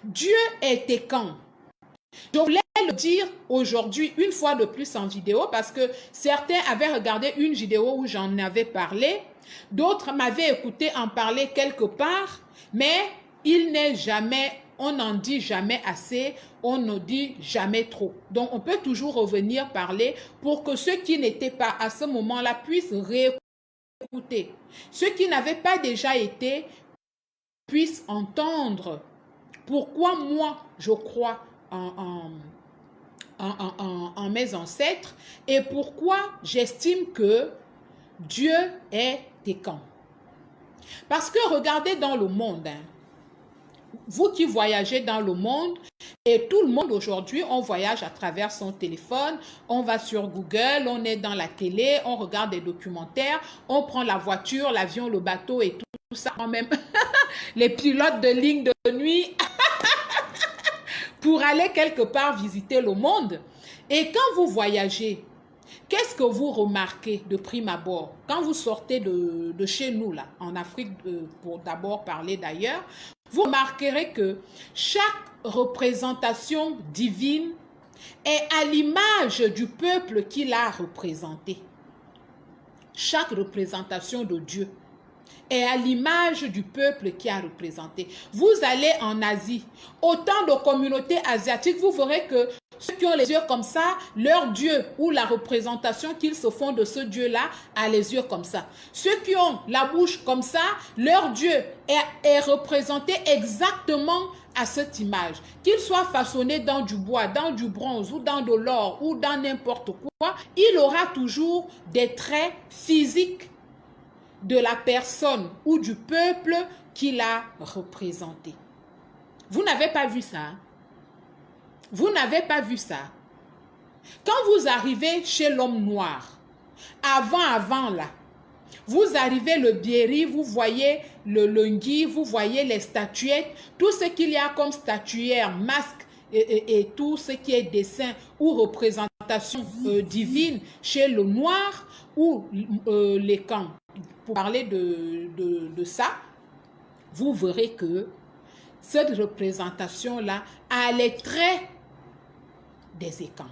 Dieu était quand? Je voulais le dire aujourd'hui une fois de plus en vidéo parce que certains avaient regardé une vidéo où j'en avais parlé, d'autres m'avaient écouté en parler quelque part, mais il n'est jamais, on n'en dit jamais assez, on ne dit jamais trop. Donc on peut toujours revenir parler pour que ceux qui n'étaient pas à ce moment-là puissent réécouter. Ceux qui n'avaient pas déjà été puissent entendre pourquoi moi je crois en mes ancêtres et pourquoi j'estime que Dieu est quand. Parce que regardez dans le monde, hein, vous qui voyagez dans le monde, et tout le monde aujourd'hui, on voyage à travers son téléphone, on va sur Google, on est dans la télé, on regarde des documentaires, on prend la voiture, l'avion, le bateau et tout ça, même les pilotes de ligne de nuit pour aller quelque part visiter le monde. Et quand vous voyagez, qu'est-ce que vous remarquez de prime abord? Quand vous sortez de chez nous, là, en Afrique, pour d'abord parler d'ailleurs, vous remarquerez que chaque représentation divine est à l'image du peuple qui l'a représenté. Chaque représentation de Dieu est à l'image du peuple qui a représenté. Vous allez en Asie, autant de communautés asiatiques, vous verrez que ceux qui ont les yeux comme ça, leur Dieu ou la représentation qu'ils se font de ce Dieu-là a les yeux comme ça. Ceux qui ont la bouche comme ça, leur Dieu est représenté exactement à cette image. Qu'il soit façonné dans du bois, dans du bronze ou dans de l'or ou dans n'importe quoi, il aura toujours des traits physiques de la personne ou du peuple qui l'a représenté. Vous n'avez pas vu ça? Vous n'avez pas vu ça? Quand vous arrivez chez l'homme noir, avant là, vous arrivez le Biéri, vous voyez le Lungi, vous voyez les statuettes, tout ce qu'il y a comme statuaire, masque et tout ce qui est dessin ou représentation divine chez le noir ou les camps. Pour parler de ça, vous verrez que cette représentation-là a les traits des Ekans.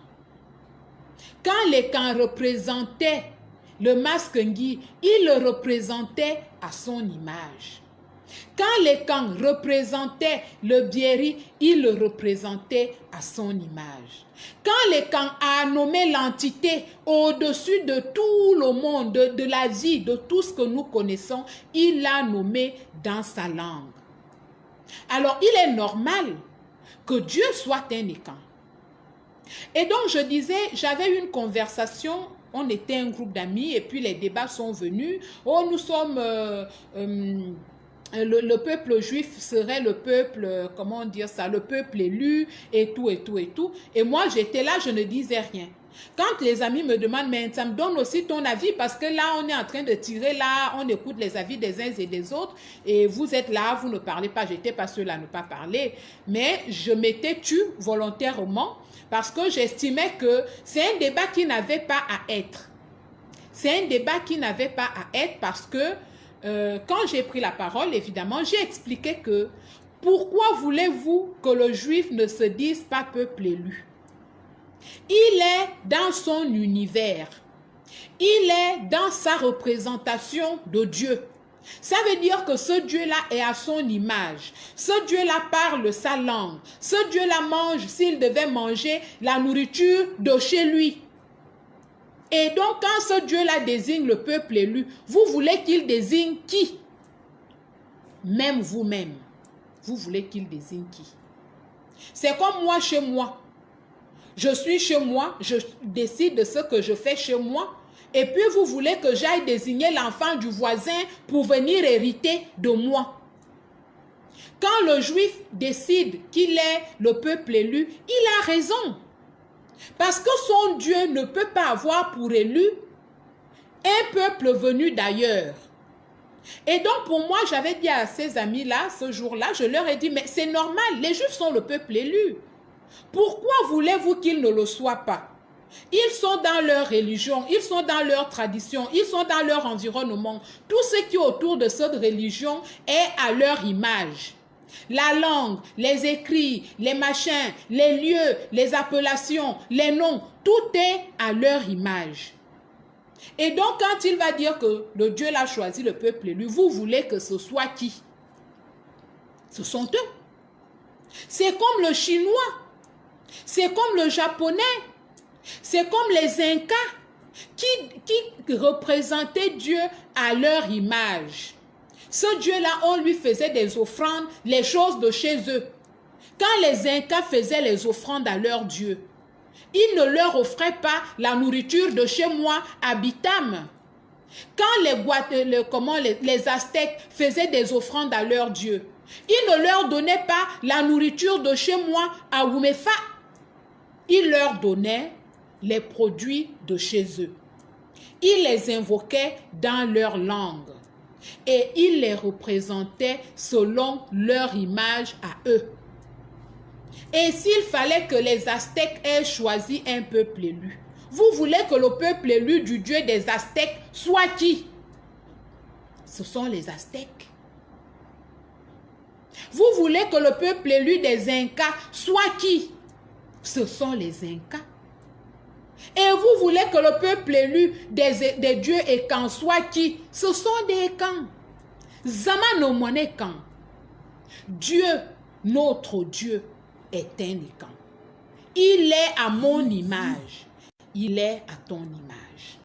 Quand les Ekans représentaient le masque Ngui, il le représentait à son image. Quand les Ekans représentaient le Biéri, il le représentait à son image. Quand les Ekans a nommé l'entité au-dessus de tout le monde, de la vie, de tout ce que nous connaissons, il l'a nommé dans sa langue. Alors, il est normal que Dieu soit un Ekan. Et donc, je disais, j'avais une conversation, on était un groupe d'amis, et puis les débats sont venus. Oh, nous sommes... le peuple juif serait le peuple, comment dire ça, le peuple élu, et tout, et tout, et tout. Et moi, j'étais là, je ne disais rien. Quand les amis me demandent, mais ça me donne aussi ton avis, parce que là, on est en train de tirer, là, on écoute les avis des uns et des autres, et vous êtes là, vous ne parlez pas, j'étais pas seule à ne pas parler, mais je m'étais tue volontairement, parce que j'estimais que c'est un débat qui n'avait pas à être. C'est un débat qui n'avait pas à être, parce que quand j'ai pris la parole, évidemment, j'ai expliqué que pourquoi voulez-vous que le juif ne se dise pas peuple élu? Il est dans son univers. Il est dans sa représentation de Dieu. Ça veut dire que ce Dieu-là est à son image. Ce Dieu-là parle sa langue. Ce Dieu-là mange, s'il devait manger la nourriture de chez lui. Et donc, quand ce Dieu-là désigne le peuple élu, vous voulez qu'il désigne qui? Même vous-même. Vous voulez qu'il désigne qui? C'est comme moi chez moi. Je suis chez moi, je décide de ce que je fais chez moi. Et puis, vous voulez que j'aille désigner l'enfant du voisin pour venir hériter de moi. Quand le juif décide qu'il est le peuple élu, il a raison. Parce que son Dieu ne peut pas avoir pour élu un peuple venu d'ailleurs. Et donc pour moi, j'avais dit à ces amis-là, ce jour-là, je leur ai dit, mais c'est normal, les Juifs sont le peuple élu. Pourquoi voulez-vous qu'ils ne le soient pas? Ils sont dans leur religion, ils sont dans leur tradition, ils sont dans leur environnement. Tout ce qui est autour de cette religion est à leur image. La langue, les écrits, les machins, les lieux, les appellations, les noms, tout est à leur image. Et donc, quand il va dire que le Dieu l'a choisi, le peuple élu, vous voulez que ce soit qui? Ce sont eux. C'est comme le chinois, c'est comme le japonais, c'est comme les Incas qui représentaient Dieu à leur image. Ce Dieu-là, on lui faisait des offrandes, les choses de chez eux. Quand les Incas faisaient les offrandes à leur Dieu, ils ne leur offraient pas la nourriture de chez moi à Bitam. Quand les Aztèques faisaient des offrandes à leur Dieu, ils ne leur donnaient pas la nourriture de chez moi à Wumefa. Ils leur donnaient les produits de chez eux. Ils les invoquaient dans leur langue et ils les représentaient selon leur image à eux. Et s'il fallait que les Aztèques aient choisi un peuple élu, vous voulez que le peuple élu du Dieu des Aztèques soit qui? Ce sont les Aztèques. Vous voulez que le peuple élu des Incas soit qui? Ce sont les Incas. Et vous voulez que le peuple élu des dieux Ekans soit qui? Ce sont des Ekans. Zamano Monekan. Dieu, notre Dieu, est un Ekan. Il est à mon image. Il est à ton image.